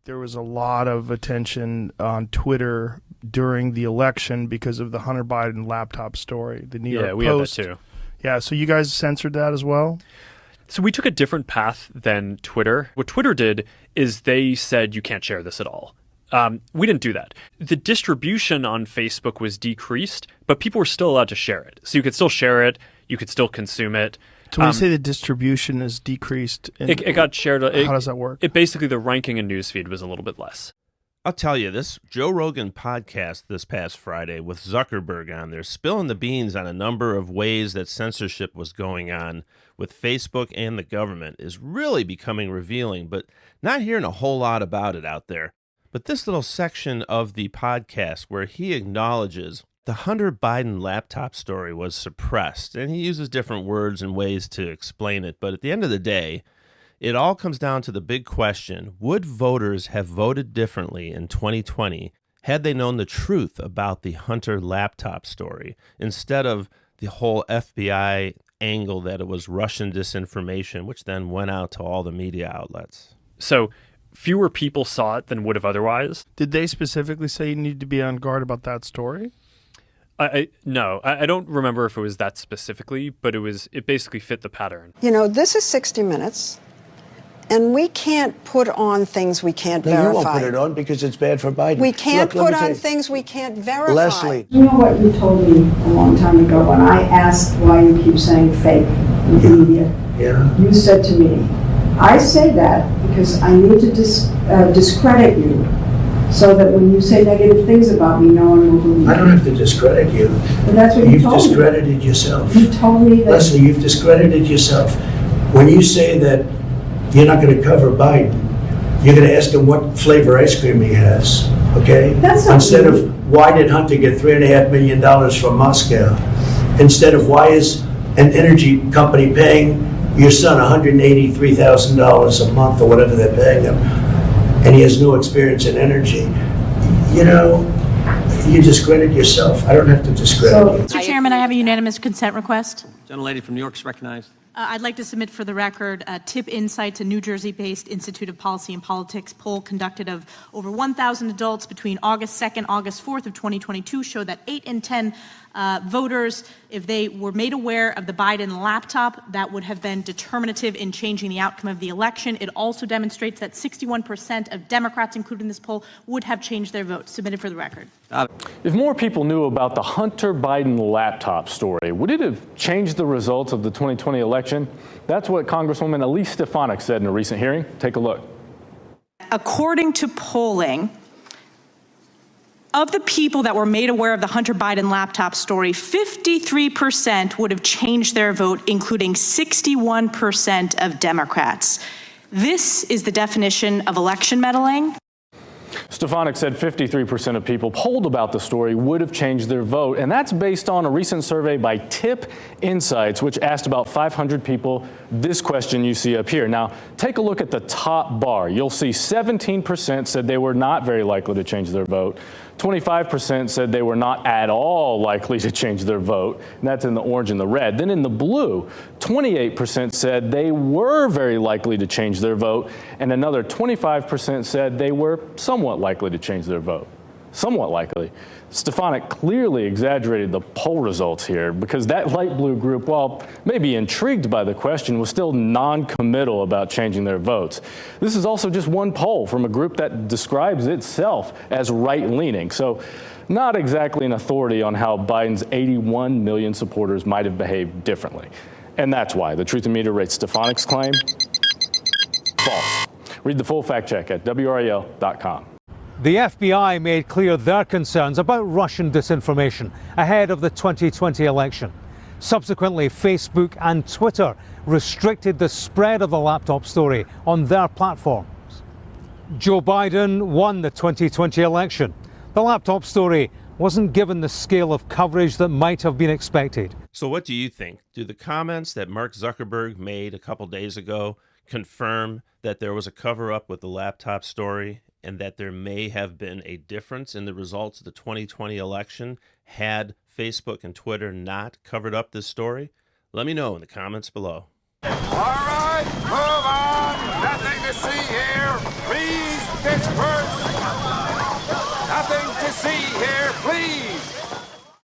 there was a lot of attention on Twitter during the election because of the Hunter Biden laptop story. The New York we Post. had that too. Yeah, so you guys censored that as well? So we took a different path than Twitter. What Twitter did is they said you can't share this at all. We didn't do that. The distribution on Facebook was decreased, but people were still allowed to share it. So you could still share it. You could still consume it. So when you say the distribution is decreased, it got shared. How does that work? It basically, the ranking in newsfeed was a little bit less. I'll tell you, this Joe Rogan podcast this past Friday with Zuckerberg on there, spilling the beans on a number of ways that censorship was going on with Facebook and the government, is really becoming revealing, but not hearing a whole lot about it out there. But this little section of the podcast where he acknowledges the Hunter Biden laptop story was suppressed, and he uses different words and ways to explain it, but at the end of the day, it all comes down to the big question: would voters have voted differently in 2020 had they known the truth about the Hunter laptop story, instead of the whole FBI angle that it was Russian disinformation, which then went out to all the media outlets? So fewer people saw it than would have otherwise. Did they specifically say you need to be on guard about that story? No, I don't remember if it was that specifically, but it basically fit the pattern. You know, this is 60 Minutes, and we can't put on things we can't verify. You won't put it on because it's bad for Biden. We can't put on things we can't verify. Leslie. You know what you told me a long time ago when I asked why you keep saying fake in the media? Yeah. You said to me, I say that because I need to discredit you so that when you say negative things about me, no one will believe I don't have to discredit you. But that's what you told me. You've discredited yourself. You told me that. Leslie, you've discredited yourself. When you say that you're not going to cover Biden, you're going to ask him what flavor ice cream he has, okay? That's not Instead true. of why did Hunter get $3.5 million from Moscow? Instead of why is an energy company paying your son $183,000 a month or whatever they're paying him, and he has no experience in energy. You know, you discredit yourself. I don't have to discredit you. Mr. Chairman, I have a unanimous consent request. Gentlelady from New York is recognized. I'd like to submit for the record TIP Insights, a New Jersey-based Institute of Policy and Politics poll conducted of over 1,000 adults between August 2nd, August 4th of 2022 showed that 8 in 10 voters, if they were made aware of the Biden laptop, that would have been determinative in changing the outcome of the election. It also demonstrates that 61% of Democrats included in this poll would have changed their vote. Submitted for the record. If more people knew about the Hunter Biden laptop story, would it have changed the results of the 2020 election? That's what Congresswoman Elise Stefanik said in a recent hearing. Take a look. According to polling, of the people that were made aware of the Hunter Biden laptop story, 53% would have changed their vote, including 61% of Democrats. This is the definition of election meddling. Stefanik said 53% of people polled about the story would have changed their vote, and that's based on a recent survey by TIP Insights, which asked about 500 people this question you see up here. Now, take a look at the top bar. You'll see 17% said they were not very likely to change their vote. 25% said they were not at all likely to change their vote, and that's in the orange and the red. Then in the blue, 28% said they were very likely to change their vote, and another 25% said they were somewhat likely to change their vote. Somewhat likely. Stefanik clearly exaggerated the poll results here because that light blue group, while maybe intrigued by the question, was still non-committal about changing their votes. This is also just one poll from a group that describes itself as right-leaning, so not exactly an authority on how Biden's 81 million supporters might have behaved differently. And that's why the Truth in Media rates Stefanik's claim false. Read the full fact check at WRAL.com. The FBI made clear their concerns about Russian disinformation ahead of the 2020 election. Subsequently, Facebook and Twitter restricted the spread of the laptop story on their platforms. Joe Biden won the 2020 election. The laptop story wasn't given the scale of coverage that might have been expected. So what do you think? Do the comments that Mark Zuckerberg made a couple days ago confirm that there was a cover-up with the laptop story, and that there may have been a difference in the results of the 2020 election had Facebook and Twitter not covered up this story? Let me know in the comments below. All right, move on. Nothing to see here. Please This hurts. Nothing to see here,